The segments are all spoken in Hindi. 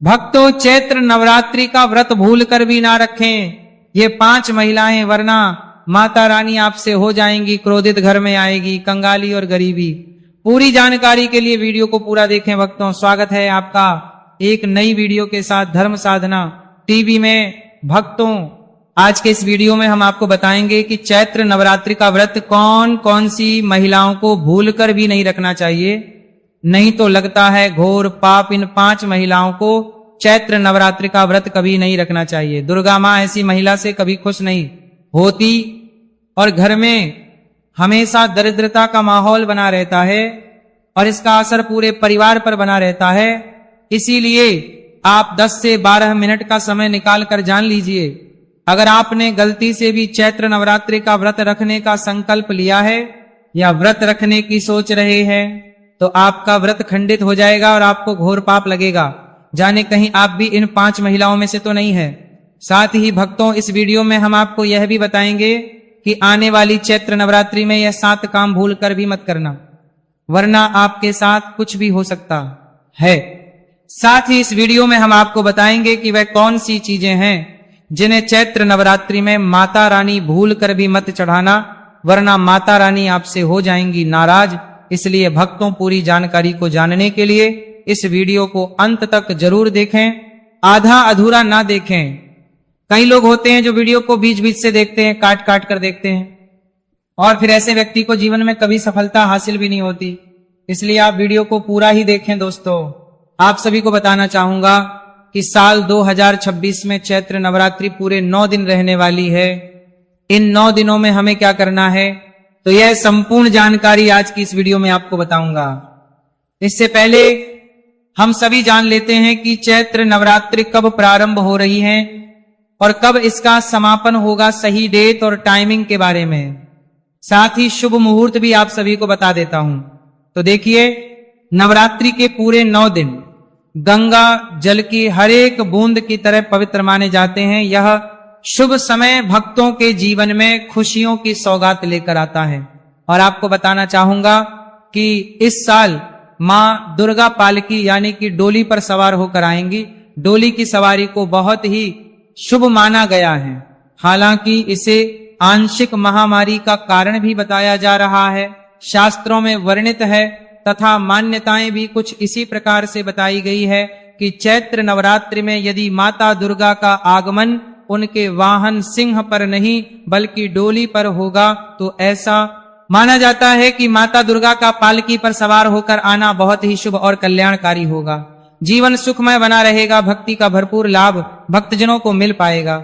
भक्तों, चैत्र नवरात्रि का व्रत भूल कर भी ना रखें ये 5 महिलाएं, वरना माता रानी आपसे हो जाएंगी क्रोधित, घर में आएगी कंगाली और गरीबी। पूरी जानकारी के लिए वीडियो को पूरा देखें। भक्तों, स्वागत है आपका एक नई वीडियो के साथ धर्म साधना टीवी में। भक्तों, आज के इस वीडियो में हम आपको बताएंगे कि चैत्र नवरात्रि का व्रत कौन कौन सी महिलाओं को भूल कर भी नहीं रखना चाहिए, नहीं तो लगता है घोर पाप। इन 5 महिलाओं को चैत्र नवरात्रि का व्रत कभी नहीं रखना चाहिए। दुर्गा मां ऐसी महिला से कभी खुश नहीं होती और घर में हमेशा दरिद्रता का माहौल बना रहता है और इसका असर पूरे परिवार पर बना रहता है। इसीलिए आप 10 से 12 मिनट का समय निकाल कर जान लीजिए, अगर आपने गलती से भी चैत्र नवरात्रि का व्रत रखने का संकल्प लिया है या व्रत रखने की सोच रहे हैं तो आपका व्रत खंडित हो जाएगा और आपको घोर पाप लगेगा। जाने कहीं आप भी इन 5 महिलाओं में से तो नहीं है। साथ ही भक्तों, इस वीडियो में हम आपको यह भी बताएंगे कि आने वाली चैत्र नवरात्रि में यह 7 काम भूल कर भी मत करना, वरना आपके साथ कुछ भी हो सकता है। साथ ही इस वीडियो में हम आपको बताएंगे कि वह कौन सी चीजें हैं जिन्हें चैत्र नवरात्रि में माता रानी भूल कर भी मत चढ़ाना, वरना माता रानी आपसे हो जाएंगी नाराज। इसलिए भक्तों, पूरी जानकारी को जानने के लिए इस वीडियो को अंत तक जरूर देखें, आधा अधूरा ना देखें। कई लोग होते हैं जो वीडियो को बीच बीच से देखते हैं, काट काट कर देखते हैं, और फिर ऐसे व्यक्ति को जीवन में कभी सफलता हासिल भी नहीं होती। इसलिए आप वीडियो को पूरा ही देखें। दोस्तों, आप सभी को बताना चाहूंगा कि साल 2026 में चैत्र नवरात्रि पूरे 9 दिन रहने वाली है। इन 9 दिनों में हमें क्या करना है, तो यह संपूर्ण जानकारी आज की इस वीडियो में आपको बताऊंगा। इससे पहले हम सभी जान लेते हैं कि चैत्र नवरात्रि कब प्रारंभ हो रही है और कब इसका समापन होगा, सही डेट और टाइमिंग के बारे में। साथ ही शुभ मुहूर्त भी आप सभी को बता देता हूं। तो देखिए, नवरात्रि के पूरे 9 दिन गंगा जल की हर एक बूंद की तरह पवित्र माने जाते हैं। यह शुभ समय भक्तों के जीवन में खुशियों की सौगात लेकर आता है। और आपको बताना चाहूंगा कि इस साल मां दुर्गा पालकी यानी कि डोली पर सवार होकर आएंगी। डोली की सवारी को बहुत ही शुभ माना गया है। हालांकि इसे आंशिक महामारी का कारण भी बताया जा रहा है, शास्त्रों में वर्णित है, तथा मान्यताएं भी कुछ इसी प्रकार से बताई गई है कि चैत्र नवरात्रि में यदि माता दुर्गा का आगमन उनके वाहन सिंह पर नहीं बल्कि डोली पर होगा तो ऐसा माना जाता है कि माता दुर्गा का पालकी पर सवार होकर आना बहुत ही शुभ और कल्याणकारी होगा। जीवन सुखमय बना रहेगा, भक्ति का भरपूर लाभ भक्तजनों को मिल पाएगा।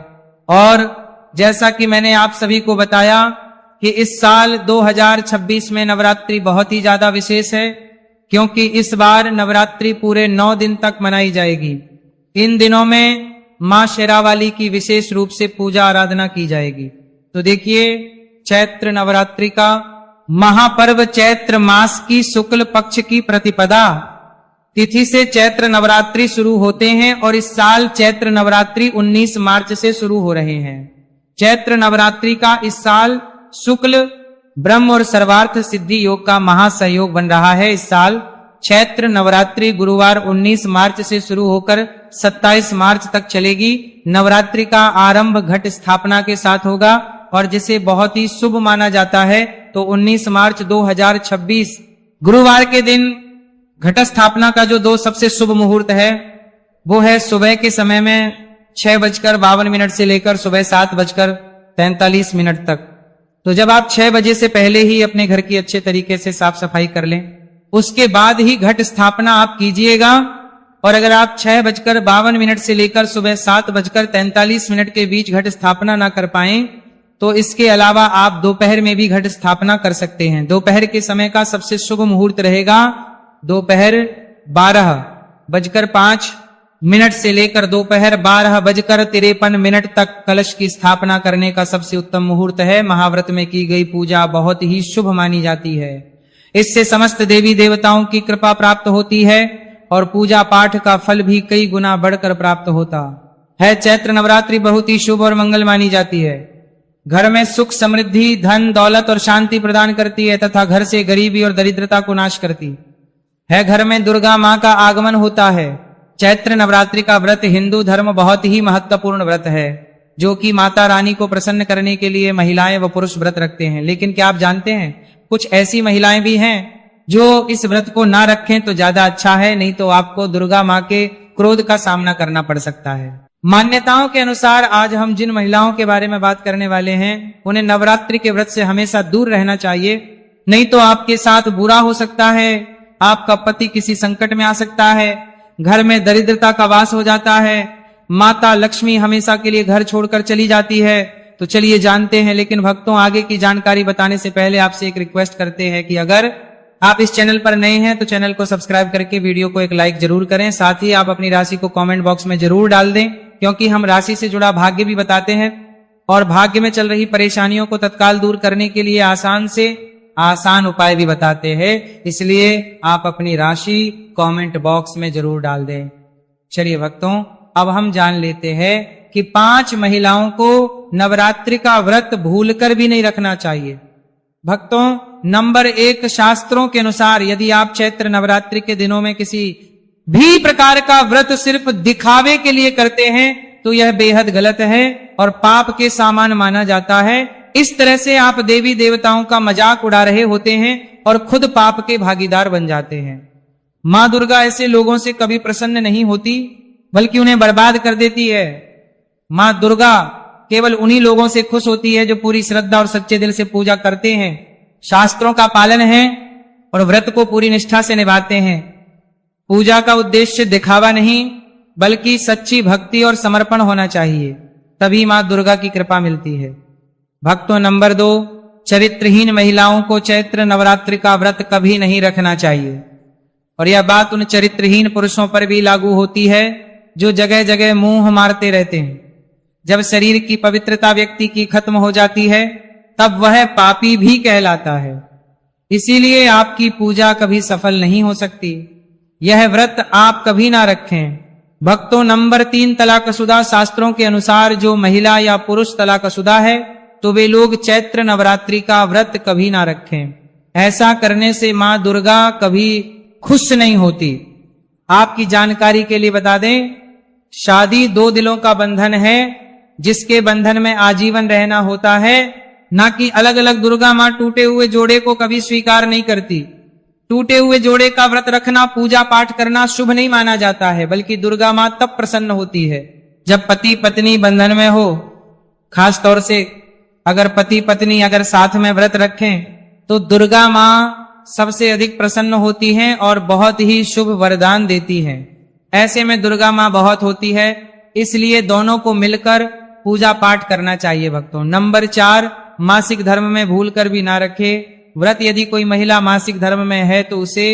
और जैसा कि मैंने आप सभी को बताया कि इस साल 2026 में नवरात्रि बहुत ही ज्यादा विशेष है, क्योंकि इस बार नवरात्रि पूरे 9 दिन तक मनाई जाएगी। इन दिनों में मां शेरावाली की विशेष रूप से पूजा आराधना की जाएगी। तो देखिए, चैत्र नवरात्रि का महापर्व चैत्र मास की शुक्ल पक्ष की प्रतिपदा तिथि से चैत्र नवरात्रि शुरू होते हैं और इस साल चैत्र नवरात्रि 19 मार्च से शुरू हो रहे हैं। चैत्र नवरात्रि का इस साल शुक्ल ब्रह्म और सर्वार्थ सिद्धि योग का महासहयोग बन रहा है। इस साल चैत्र नवरात्रि गुरुवार 19 मार्च से शुरू होकर 27 मार्च तक चलेगी। नवरात्रि का आरंभ घट स्थापना के साथ होगा और जिसे बहुत ही शुभ माना जाता है। तो 19 मार्च 2026 गुरुवार के दिन घट स्थापना का जो 2 सबसे शुभ मुहूर्त है वो है सुबह के समय में 6:52 से लेकर सुबह 7:43 तक। तो जब आप 6 बजे से पहले ही अपने घर की अच्छे तरीके से साफ सफाई कर लें, उसके बाद ही घट स्थापना आप कीजिएगा। और अगर आप 6:52 से लेकर सुबह 7:43 के बीच घट स्थापना ना कर पाएं तो इसके अलावा आप दोपहर में भी घट स्थापना कर सकते हैं। दोपहर के समय का सबसे शुभ मुहूर्त रहेगा दोपहर 12:05 से लेकर दोपहर 12:53 तक कलश की स्थापना करने का सबसे उत्तम मुहूर्त है। महाव्रत में की गई पूजा बहुत ही शुभ मानी जाती है। इससे समस्त देवी देवताओं की कृपा प्राप्त होती है और पूजा पाठ का फल भी कई गुना बढ़कर प्राप्त होता है। चैत्र नवरात्रि बहुत ही शुभ और मंगल मानी जाती है। घर में सुख समृद्धि धन दौलत और शांति प्रदान करती है तथा घर से गरीबी और दरिद्रता को नाश करती है। घर में दुर्गा मां का आगमन होता है चैत्र नवरात्रि का व्रत हिंदू धर्म बहुत ही महत्वपूर्ण व्रत है, जो कि माता रानी को प्रसन्न करने के लिए महिलाएं व पुरुष व्रत रखते हैं। लेकिन क्या आप जानते हैं, कुछ ऐसी महिलाएं भी हैं जो इस व्रत को ना रखें तो ज्यादा अच्छा है, नहीं तो आपको दुर्गा माँ के क्रोध का सामना करना पड़ सकता है। मान्यताओं के अनुसार आज हम जिन महिलाओं के बारे में बात करने वाले हैं, उन्हें नवरात्रि के व्रत से हमेशा दूर रहना चाहिए, नहीं तो आपके साथ बुरा हो सकता है, आपका पति किसी संकट में आ सकता है, घर में दरिद्रता का वास हो जाता है, माता लक्ष्मी हमेशा के लिए घर छोड़कर चली जाती है। तो चलिए जानते हैं। लेकिन भक्तों, आगे की जानकारी बताने से पहले आपसे एक रिक्वेस्ट करते हैं कि अगर आप इस चैनल पर नए हैं तो चैनल को सब्सक्राइब करके वीडियो को एक लाइक जरूर करें। साथ ही आप अपनी राशि को कमेंट बॉक्स में जरूर डाल दें, क्योंकि हम राशि से जुड़ा भाग्य भी बताते हैं और भाग्य में चल रही परेशानियों को तत्काल दूर करने के लिए आसान से आसान उपाय भी बताते हैं। इसलिए आप अपनी राशि कमेंट बॉक्स में जरूर डाल दें। चलिए भक्तों, अब हम जान लेते हैं कि 5 महिलाओं को नवरात्रि का व्रत भूलकर भी नहीं रखना चाहिए। भक्तों, नंबर 1, शास्त्रों के अनुसार यदि आप चैत्र नवरात्रि के दिनों में किसी भी प्रकार का व्रत सिर्फ दिखावे के लिए करते हैं तो यह बेहद गलत है और पाप के समान माना जाता है। इस तरह से आप देवी देवताओं का मजाक उड़ा रहे होते हैं और खुद पाप के भागीदार बन जाते हैं। मां दुर्गा ऐसे लोगों से कभी प्रसन्न नहीं होती, बल्कि उन्हें बर्बाद कर देती है। मां दुर्गा केवल उन्हीं लोगों से खुश होती है जो पूरी श्रद्धा और सच्चे दिल से पूजा करते हैं, शास्त्रों का पालन है और व्रत को पूरी निष्ठा से निभाते हैं। पूजा का उद्देश्य दिखावा नहीं, बल्कि सच्ची भक्ति और समर्पण होना चाहिए, तभी मां दुर्गा की कृपा मिलती है। भक्तों, नंबर 2, चरित्रहीन महिलाओं को चैत्र नवरात्रि का व्रत कभी नहीं रखना चाहिए। और यह बात उन चरित्रहीन पुरुषों पर भी लागू होती है जो जगह जगह मुंह मारते रहते हैं। जब शरीर की पवित्रता व्यक्ति की खत्म हो जाती है, तब वह पापी भी कहलाता है। इसीलिए आपकी पूजा कभी सफल नहीं हो सकती। यह व्रत आप कभी ना रखें। भक्तों, नंबर 3, तलाकशुदा। शास्त्रों के अनुसार जो महिला या पुरुष तलाकशुदा है तो वे लोग चैत्र नवरात्रि का व्रत कभी ना रखें। ऐसा करने से मां दुर्गा कभी खुश नहीं होती। आपकी जानकारी के लिए बता दें, शादी 2 दिलों का बंधन है, जिसके बंधन में आजीवन रहना होता है, ना कि अलग अलग। दुर्गा मां टूटे हुए जोड़े को कभी स्वीकार नहीं करती। टूटे हुए जोड़े का व्रत रखना, पूजा पाठ करना शुभ नहीं माना जाता है, बल्कि दुर्गा मां तब प्रसन्न होती है जब पति पत्नी बंधन में हो। खास तौर से अगर पति पत्नी अगर साथ में व्रत रखें तो दुर्गा मां सबसे अधिक प्रसन्न होती हैं और बहुत ही शुभ वरदान देती हैं। ऐसे में दुर्गा मां बहुत होती है, इसलिए दोनों को मिलकर पूजा पाठ करना चाहिए। भक्तों, नंबर 4, मासिक धर्म में भूलकर भी ना रखे व्रत। यदि कोई महिला मासिक धर्म में है तो उसे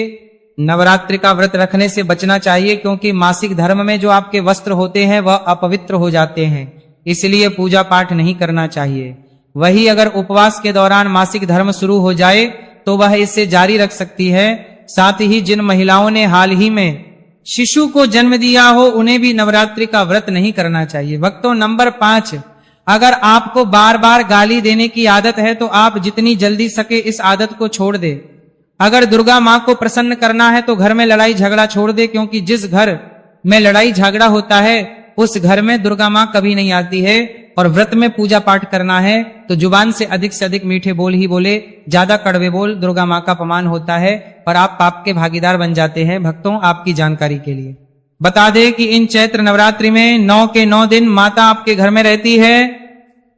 नवरात्रि का व्रत रखने से बचना चाहिए, क्योंकि मासिक धर्म में जो आपके वस्त्र होते हैं वह अपवित्र हो जाते हैं, इसलिए पूजा पाठ नहीं करना चाहिए। वही अगर उपवास के दौरान मासिक धर्म शुरू हो जाए तो वह इसे जारी रख सकती है। साथ ही जिन महिलाओं ने हाल ही में शिशु को जन्म दिया हो, उन्हें भी नवरात्रि का व्रत नहीं करना चाहिए। भक्तों, नंबर 5, अगर आपको बार बार गाली देने की आदत है तो आप जितनी जल्दी सके इस आदत को छोड़ दे। अगर दुर्गा मां को प्रसन्न करना है तो घर में लड़ाई झगड़ा छोड़ दे, क्योंकि जिस घर में लड़ाई झगड़ा होता है उस घर में दुर्गा मां कभी नहीं आती है। और व्रत में पूजा पाठ करना है तो जुबान से अधिक मीठे बोल ही बोले, ज्यादा कड़वे बोल दुर्गा मां का अपमान होता है और आप पाप के भागीदार बन जाते हैं। भक्तों, आपकी जानकारी के लिए बता दें कि इन चैत्र नवरात्रि में 9 के 9 दिन माता आपके घर में रहती है,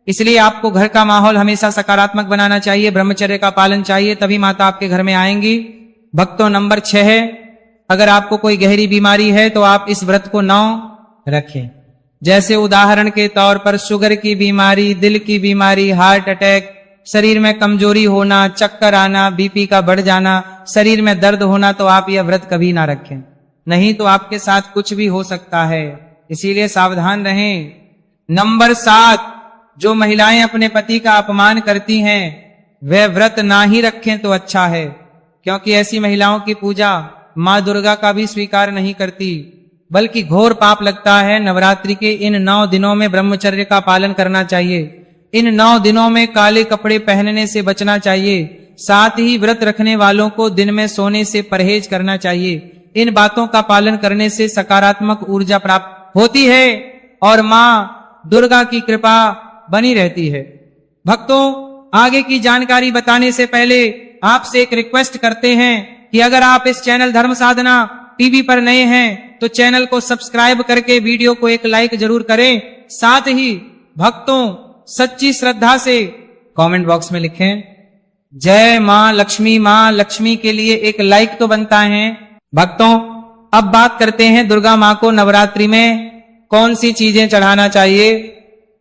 इसलिए आपको घर का माहौल हमेशा सकारात्मक बनाना चाहिए, ब्रह्मचर्य का पालन चाहिए, तभी माता आपके घर में आएंगी। भक्तों, नंबर 6 है, अगर आपको कोई गहरी बीमारी है तो आप इस व्रत को 9 रखें। जैसे उदाहरण के तौर पर शुगर की बीमारी, दिल की बीमारी, हार्ट अटैक, शरीर में कमजोरी होना, चक्कर आना, बीपी का बढ़ जाना, शरीर में दर्द होना, तो आप यह व्रत कभी ना रखें, नहीं तो आपके साथ कुछ भी हो सकता है, इसीलिए सावधान रहें। नंबर 7, जो महिलाएं अपने पति का अपमान करती हैं वे व्रत ना ही रखें तो अच्छा है, क्योंकि ऐसी महिलाओं की पूजा मां दुर्गा का भी स्वीकार नहीं करती, बल्कि घोर पाप लगता है। नवरात्रि के इन 9 दिनों में ब्रह्मचर्य का पालन करना चाहिए। इन 9 दिनों में काले कपड़े पहनने से बचना चाहिए। साथ ही व्रत रखने वालों को दिन में सोने से परहेज करना चाहिए, इन बातों का पालन करने से सकारात्मक ऊर्जा प्राप्त होती है और मां दुर्गा की कृपा बनी रहती है। भक्तों, आगे की जानकारी बताने से पहले आपसे एक रिक्वेस्ट करते हैं कि अगर आप इस चैनल धर्म साधना टीवी पर नए हैं तो चैनल को सब्सक्राइब करके वीडियो को एक लाइक जरूर करें। साथ ही भक्तों, सच्ची श्रद्धा से कमेंट बॉक्स में लिखें जय मां लक्ष्मी। मां लक्ष्मी के लिए एक लाइक तो बनता है। भक्तों, अब बात करते हैं दुर्गा मां को नवरात्रि में कौन सी चीजें चढ़ाना चाहिए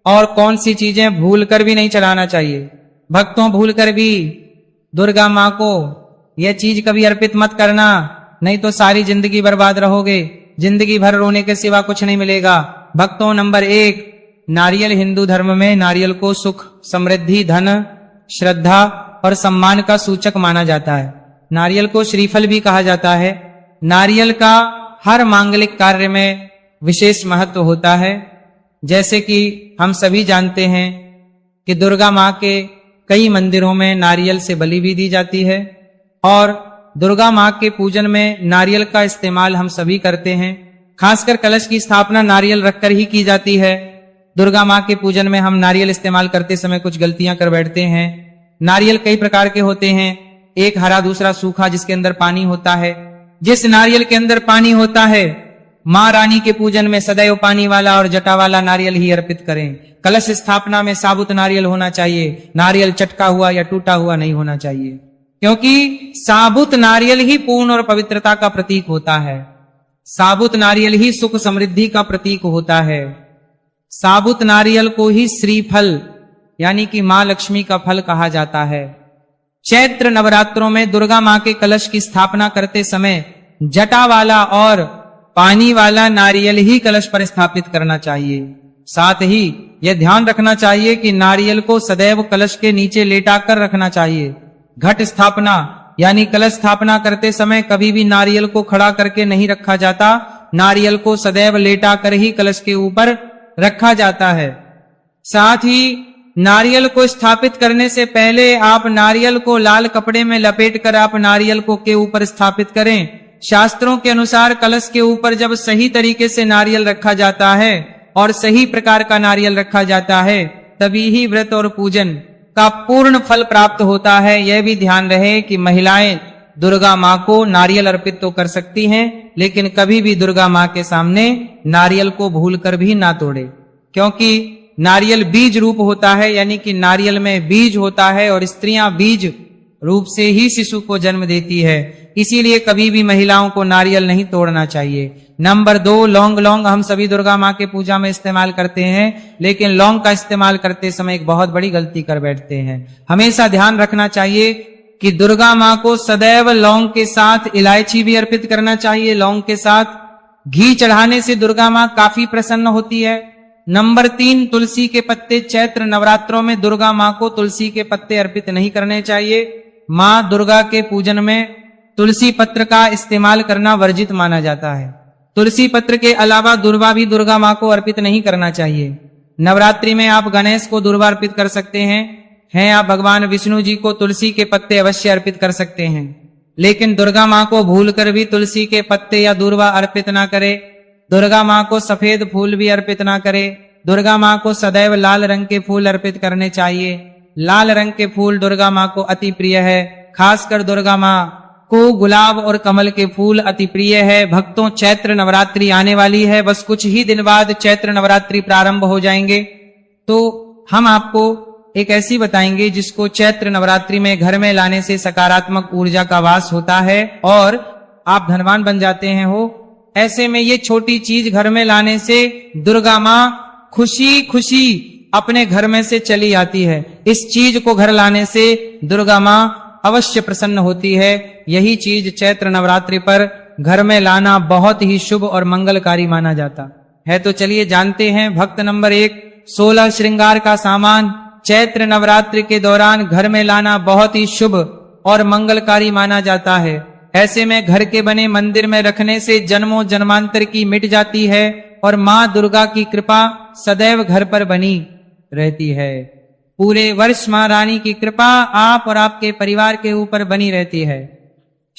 और कौन सी चीजें भूलकर भी नहीं चढ़ाना चाहिए। भक्तों, भूलकर भी दुर्गा मां को यह चीज कभी अर्पित मत करना, नहीं तो सारी जिंदगी बर्बाद रहोगे, जिंदगी भर रोने के सिवा कुछ नहीं मिलेगा। भक्तों, नंबर 1, नारियल हिंदू धर्म में नारियल को सुख, समृद्धि, धन, श्रद्धा और सम्मान का सूचक माना जाता है। नारियल को श्रीफल भी कहा जाता है। नारियल का हर मांगलिक कार्य में विशेष महत्व होता है। जैसे कि हम सभी जानते हैं कि दुर्गा मां के कई मंदिरों में नारियल से बलि भी दी जाती है और दुर्गा मां के पूजन में नारियल का इस्तेमाल हम सभी करते हैं। खासकर कलश की स्थापना नारियल रखकर ही की जाती है। दुर्गा मां के पूजन में हम नारियल इस्तेमाल करते समय कुछ गलतियां कर बैठते हैं। नारियल कई प्रकार के होते हैं, एक हरा दूसरा सूखा जिसके अंदर पानी होता है। जिस नारियल के अंदर पानी होता है मां रानी के पूजन में सदैव पानी वाला और जटा वाला नारियल ही अर्पित करें। कलश स्थापना में साबुत नारियल होना चाहिए, नारियल चटका हुआ या टूटा हुआ नहीं होना चाहिए, क्योंकि साबुत नारियल ही पूर्ण और पवित्रता का प्रतीक होता है। साबुत नारियल ही सुख समृद्धि का प्रतीक होता है। साबुत नारियल को ही श्रीफल यानी कि मां लक्ष्मी का फल कहा जाता है। चैत्र नवरात्रों में दुर्गा मां के कलश की स्थापना करते समय जटा वाला और पानी वाला नारियल ही कलश पर स्थापित करना चाहिए। साथ ही यह ध्यान रखना चाहिए कि नारियल को सदैव कलश के नीचे लेटाकर रखना चाहिए। घट स्थापना यानी कलश स्थापना करते समय कभी भी नारियल को खड़ा करके नहीं रखा जाता। नारियल को सदैव लेटाकर ही कलश के ऊपर रखा जाता है। साथ ही नारियल को स्थापित करने से पहले आप नारियल को लाल कपड़े में लपेटकर आप नारियल को के ऊपर स्थापित करें। शास्त्रों के अनुसार कलश के ऊपर जब सही तरीके से नारियल रखा जाता है और सही प्रकार का नारियल रखा जाता है तभी ही व्रत और पूजन का पूर्ण फल प्राप्त होता है। यह भी ध्यान रहे कि महिलाएं दुर्गा मां को नारियल अर्पित तो कर सकती हैं, लेकिन कभी भी दुर्गा मां के सामने नारियल को भूलकर भी ना तोड़े, क्योंकि नारियल बीज रूप होता है, यानी कि नारियल में बीज होता है और स्त्रियां बीज रूप से ही शिशु को जन्म देती है। इसीलिए कभी भी महिलाओं को नारियल नहीं तोड़ना चाहिए। नंबर 2, लौंग। लौंग हम सभी दुर्गा मां के पूजा में इस्तेमाल करते हैं, लेकिन लौंग का इस्तेमाल करते समय एक बहुत बड़ी गलती कर बैठते हैं। हमेशा ध्यान रखना चाहिए कि दुर्गा मां को सदैव लौंग के साथ इलायची भी अर्पित करना चाहिए। लौंग के साथ घी चढ़ाने से दुर्गा मां काफी प्रसन्न होती है। नंबर 3, तुलसी के पत्ते। चैत्र नवरात्रों में दुर्गा मां को तुलसी के पत्ते अर्पित नहीं करने चाहिए। मां दुर्गा के पूजन में तुलसी पत्र का इस्तेमाल करना वर्जित माना जाता है। तुलसी पत्र के अलावा दुर्वा भी दुर्गा मां को अर्पित नहीं करना चाहिए। नवरात्रि में आप गणेश को दुर्वा अर्पित कर सकते हैं आप भगवान विष्णु जी को तुलसी के पत्ते अवश्य अर्पित कर सकते हैं, लेकिन दुर्गा मां को भूलकर भी तुलसी के पत्ते या दुर्वा अर्पित ना करे। दुर्गा मां को सफेद फूल भी अर्पित ना करे। दुर्गा मां को सदैव लाल रंग के फूल अर्पित करने चाहिए। लाल रंग के फूल दुर्गा मां को अति प्रिय है। खासकर दुर्गा मां को गुलाब और कमल के फूल अति प्रिय है। भक्तों, चैत्र नवरात्रि आने वाली है, बस कुछ ही दिन बाद चैत्र नवरात्रि प्रारंभ हो जाएंगे। तो हम आपको एक ऐसी बताएंगे जिसको चैत्र नवरात्रि में घर में लाने से सकारात्मक ऊर्जा का वास होता है और आप धनवान बन जाते हैं हो। ऐसे में ये छोटी चीज घर में लाने से दुर्गा मां खुशी खुशी अपने घर में से चली आती है। इस चीज को घर लाने से दुर्गा मां अवश्य प्रसन्न होती है। यही चीज चैत्र नवरात्रि पर घर में लाना बहुत ही शुभ और मंगलकारी माना जाता है। तो चलिए जानते हैं। भक्त नंबर 1, 16 श्रृंगार का सामान चैत्र नवरात्रि के दौरान घर में लाना बहुत ही शुभ और मंगलकारी माना जाता है। ऐसे में घर के बने मंदिर में रखने से जन्मों जन्मांतर की मिट जाती है और मां दुर्गा की कृपा सदैव घर पर बनी रहती है। पूरे वर्ष मां रानी की कृपा आप और आपके परिवार के ऊपर बनी रहती है।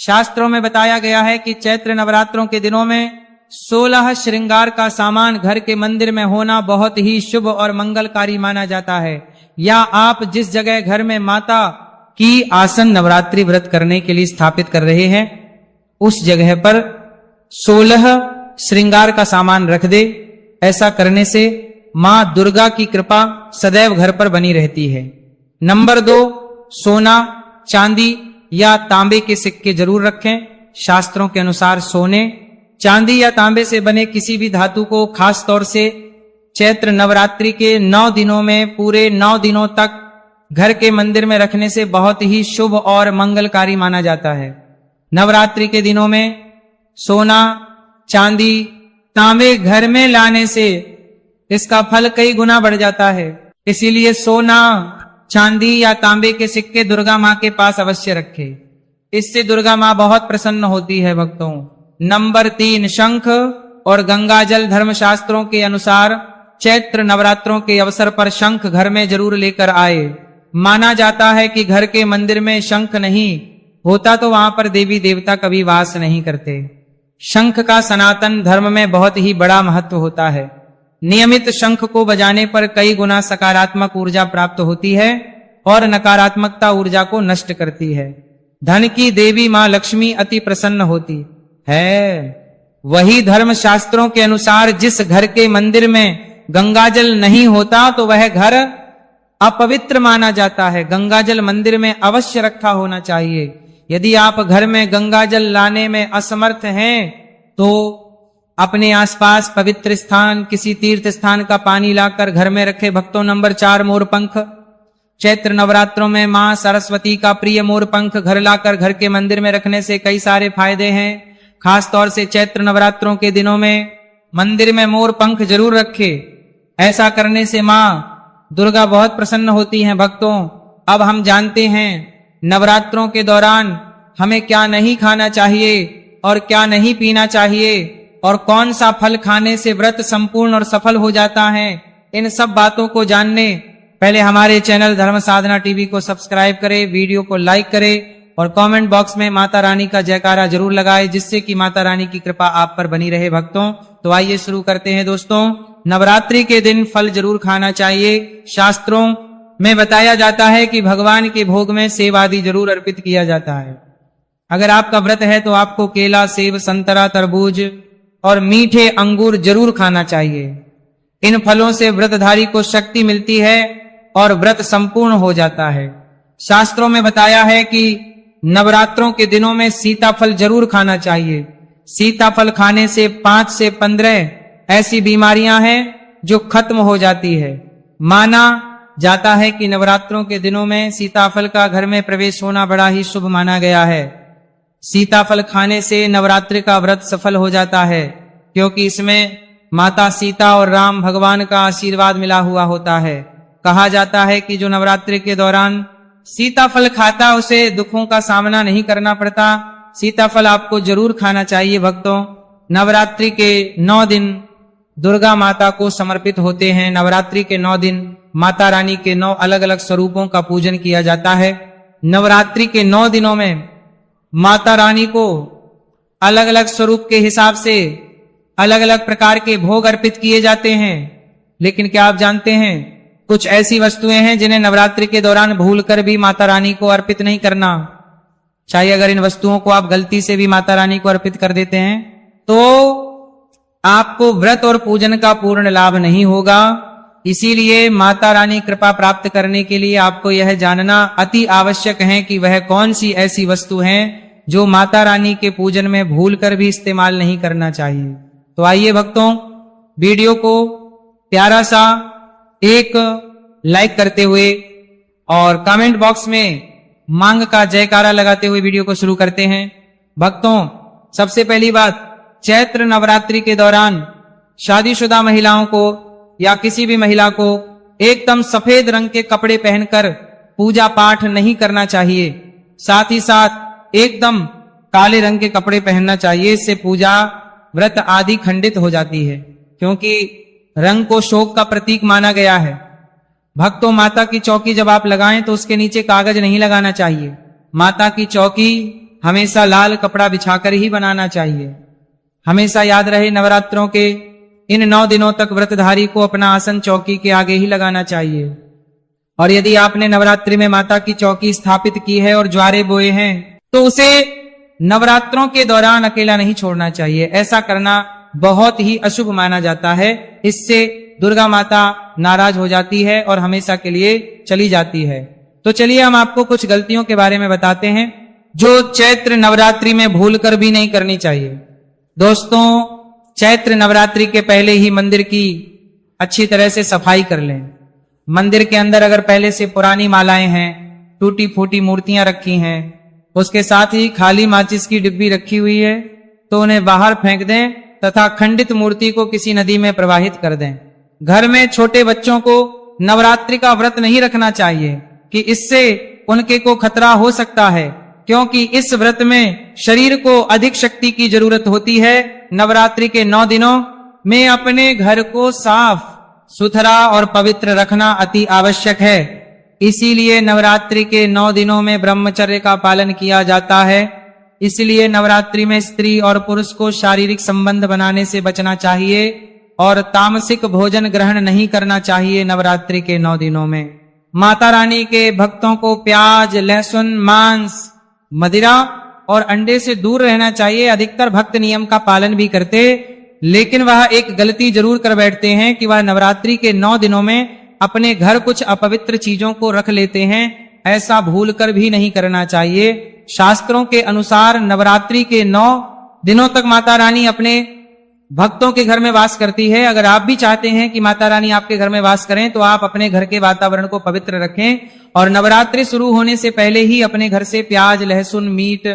शास्त्रों में बताया गया है कि चैत्र नवरात्रों के दिनों में 16 श्रृंगार का सामान घर के मंदिर में होना बहुत ही शुभ और मंगलकारी माना जाता है। या आप जिस जगह घर में माता की आसन नवरात्रि व्रत करने के लिए स्थापित कर रहे हैं, उस जगह पर 16 श्रृंगार का सामान रख दे। ऐसा करने से मां दुर्गा की कृपा सदैव घर पर बनी रहती है। नंबर 2, सोना, चांदी या तांबे के सिक्के जरूर रखें। शास्त्रों के अनुसार सोने, चांदी या तांबे से बने किसी भी धातु को खास तौर से चैत्र नवरात्रि के 9 दिनों में पूरे 9 दिनों तक घर के मंदिर में रखने से बहुत ही शुभ और मंगलकारी माना जाता है। नवरात्रि के दिनों में सोना, चांदी, तांबे घर में लाने से इसका फल कई गुना बढ़ जाता है। इसीलिए सोना, चांदी या तांबे के सिक्के दुर्गा मां के पास अवश्य रखे। इससे दुर्गा मां बहुत प्रसन्न होती है भक्तों। नंबर 3, शंख और गंगाजल। धर्मशास्त्रों के अनुसार चैत्र नवरात्रों के अवसर पर शंख घर में जरूर लेकर आए। माना जाता है कि घर के मंदिर में शंख नहीं होता तो वहां पर देवी देवता कभी वास नहीं करते। शंख का सनातन धर्म में बहुत ही बड़ा महत्व होता है। नियमित शंख को बजाने पर कई गुना सकारात्मक ऊर्जा प्राप्त होती है और नकारात्मकता ऊर्जा को नष्ट करती है। धन की देवी मां लक्ष्मी अति प्रसन्न होती है। वही धर्म शास्त्रों के अनुसार जिस घर के मंदिर में गंगाजल नहीं होता तो वह घर अपवित्र माना जाता है। गंगाजल मंदिर में अवश्य रखा होना चाहिए। यदि आप घर में गंगाजल लाने में असमर्थ हैं तो अपने आसपास पवित्र स्थान, किसी तीर्थ स्थान का पानी लाकर घर में रखे। भक्तों, नंबर 4, मोरपंख। चैत्र नवरात्रों में मां सरस्वती का प्रिय मोरपंख घर लाकर घर के मंदिर में रखने से कई सारे फायदे हैं। खास तौर से चैत्र नवरात्रों के दिनों में मंदिर में मोरपंख जरूर रखे। ऐसा करने से मां दुर्गा बहुत प्रसन्न होती हैं। भक्तों, अब हम जानते हैं नवरात्रों के दौरान हमें क्या नहीं खाना चाहिए और क्या नहीं पीना चाहिए और कौन सा फल खाने से व्रत संपूर्ण और सफल हो जाता है। इन सब बातों को जानने पहले हमारे चैनल धर्म साधना टीवी को सब्सक्राइब करें, वीडियो को लाइक करें और कमेंट बॉक्स में माता रानी का जयकारा जरूर लगाएं, जिससे कि माता रानी की कृपा आप पर बनी रहे। भक्तों, तो आइए शुरू करते हैं। दोस्तों, नवरात्रि के दिन फल जरूर खाना चाहिए। शास्त्रों में बताया जाता है कि भगवान के भोग में सेब आदि जरूर अर्पित किया जाता है। अगर आपका व्रत है तो आपको केला, सेब, संतरा, तरबूज और मीठे अंगूर जरूर खाना चाहिए। इन फलों से व्रतधारी को शक्ति मिलती है और व्रत संपूर्ण हो जाता है। शास्त्रों में बताया है कि नवरात्रों के दिनों में सीताफल जरूर खाना चाहिए। सीताफल खाने से 5 से 15 ऐसी बीमारियां हैं जो खत्म हो जाती है। माना जाता है कि नवरात्रों के दिनों में सीताफल का घर में प्रवेश होना बड़ा ही शुभ माना गया है। सीताफल खाने से नवरात्रि का व्रत सफल हो जाता है, क्योंकि इसमें माता सीता और राम भगवान का आशीर्वाद मिला हुआ होता है। कहा जाता है कि जो नवरात्रि के दौरान सीताफल खाता उसे दुखों का सामना नहीं करना पड़ता। सीताफल आपको जरूर खाना चाहिए। भक्तों, नवरात्रि के 9 दिन दुर्गा माता को समर्पित होते हैं। नवरात्रि के 9 दिन माता रानी के 9 अलग अलग स्वरूपों का पूजन किया जाता है। नवरात्रि के 9 दिनों में माता रानी को अलग अलग स्वरूप के हिसाब से अलग अलग प्रकार के भोग अर्पित किए जाते हैं। लेकिन क्या आप जानते हैं, कुछ ऐसी वस्तुएं हैं जिन्हें नवरात्रि के दौरान भूलकर भी माता रानी को अर्पित नहीं करना चाहिए। अगर इन वस्तुओं को आप गलती से भी माता रानी को अर्पित कर देते हैं तो आपको व्रत और पूजन का पूर्ण लाभ नहीं होगा। इसीलिए माता रानी कृपा प्राप्त करने के लिए आपको यह जानना अति आवश्यक है कि वह कौन सी ऐसी वस्तु है जो माता रानी के पूजन में भूलकर भी इस्तेमाल नहीं करना चाहिए। तो आइए भक्तों, वीडियो को प्यारा सा एक लाइक करते हुए और कमेंट बॉक्स में मांग का जयकारा लगाते हुए वीडियो को शुरू करते हैं। भक्तों, सबसे पहली बात, चैत्र नवरात्रि के दौरान शादीशुदा महिलाओं को या किसी भी महिला को एकदम सफेद रंग के कपड़े पहनकर पूजा पाठ नहीं करना चाहिए। साथ ही साथ एकदम काले रंग के कपड़े पहनना चाहिए। इससे पूजा व्रत आदि खंडित हो जाती है, क्योंकि रंग को शोक का प्रतीक माना गया है। भक्तों, माता की चौकी जब आप लगाएं तो उसके नीचे कागज नहीं लगाना चाहिए। माता की चौकी हमेशा लाल कपड़ा बिछाकर ही बनाना चाहिए। हमेशा याद रहे, नवरात्रों के इन 9 दिनों तक व्रतधारी को अपना आसन चौकी के आगे ही लगाना चाहिए। और यदि आपने नवरात्रि में माता की चौकी स्थापित की है और ज्वारे बोए हैं तो उसे नवरात्रों के दौरान अकेला नहीं छोड़ना चाहिए। ऐसा करना बहुत ही अशुभ माना जाता है। इससे दुर्गा माता नाराज हो जाती है और हमेशा के लिए चली जाती है। तो चलिए हम आपको कुछ गलतियों के बारे में बताते हैं जो चैत्र नवरात्रि में भूलकर भी नहीं करनी चाहिए। दोस्तों, चैत्र नवरात्रि के पहले ही मंदिर की अच्छी तरह से सफाई कर लें। मंदिर के अंदर अगर पहले से पुरानी मालाएं हैं, टूटी फूटी मूर्तियां रखी हैं, उसके साथ ही खाली माचिस की डिब्बी रखी हुई है, तो उन्हें बाहर फेंक दें तथा खंडित मूर्ति को किसी नदी में प्रवाहित कर दें। घर में छोटे बच्चों को नवरात्रि का व्रत नहीं रखना चाहिए कि इससे उनके को खतरा हो सकता है, क्योंकि इस व्रत में शरीर को अधिक शक्ति की जरूरत होती है। नवरात्रि के 9 दिनों में अपने घर को साफ सुथरा और पवित्र रखना अति आवश्यक है। इसीलिए नवरात्रि के 9 दिनों में ब्रह्मचर्य का पालन किया जाता है। इसलिए नवरात्रि में स्त्री और पुरुष को शारीरिक संबंध बनाने से बचना चाहिए और तामसिक भोजन ग्रहण नहीं करना चाहिए। नवरात्रि के 9 दिनों में माता रानी के भक्तों को प्याज, लहसुन, मांस, मदिरा और अंडे से दूर रहना चाहिए। अधिकतर भक्त नियम का पालन भी करते, लेकिन वह एक गलती जरूर कर बैठते हैं कि वह नवरात्रि के 9 दिनों में अपने घर कुछ अपवित्र चीजों को रख लेते हैं। ऐसा भूलकर भी नहीं करना चाहिए। शास्त्रों के अनुसार नवरात्रि के 9 दिनों तक माता रानी अपने भक्तों के घर में वास करती है। अगर आप भी चाहते हैं कि माता रानी आपके घर में वास करें तो आप अपने घर के वातावरण को पवित्र रखें और नवरात्रि शुरू होने से पहले ही अपने घर से प्याज, लहसुन, मीट,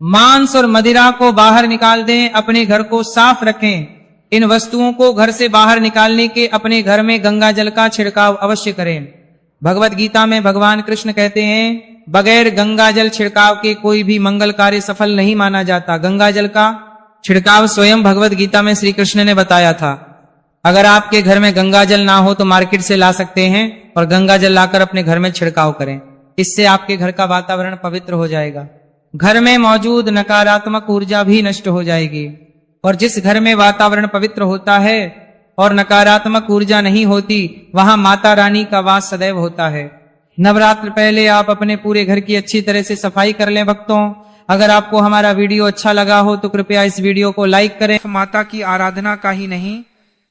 मांस और मदिरा को बाहर निकाल दें। अपने घर को साफ रखें। इन वस्तुओं को घर से बाहर निकालने के अपने घर में गंगा जल का छिड़काव अवश्य करें। भगवत गीता में भगवान कृष्ण कहते हैं, बगैर गंगा जल छिड़काव के कोई भी मंगल कार्य सफल नहीं माना जाता। गंगा जल का छिड़काव स्वयं भगवत गीता में श्री कृष्ण ने बताया था। अगर आपके घर में गंगा जल ना हो तो मार्केट से ला सकते हैं और गंगा जल लाकर अपने घर में छिड़काव करें। इससे आपके घर का वातावरण पवित्र हो जाएगा। घर में मौजूद नकारात्मक ऊर्जा भी नष्ट हो जाएगी। और जिस घर में वातावरण पवित्र होता है और नकारात्मक ऊर्जा नहीं होती, वहां माता रानी का वास सदैव होता है। नवरात्र पहले आप अपने पूरे घर की अच्छी तरह से सफाई कर लें। भक्तों, अगर आपको हमारा वीडियो अच्छा लगा हो तो कृपया इस वीडियो को लाइक करें। माता की आराधना का ही नहीं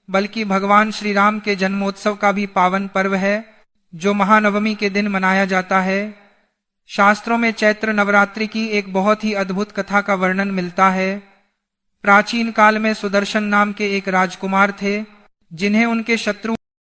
बल्कि भगवान श्री राम के जन्मोत्सव का भी पावन पर्व है, जो महानवमी के दिन मनाया जाता है। शास्त्रों में चैत्र नवरात्रि की एक बहुत ही अद्भुत कथा का वर्णन मिलता है। प्राचीन काल में सुदर्शन नाम के एक राजकुमार थे, जिन्हें उनके शत्रु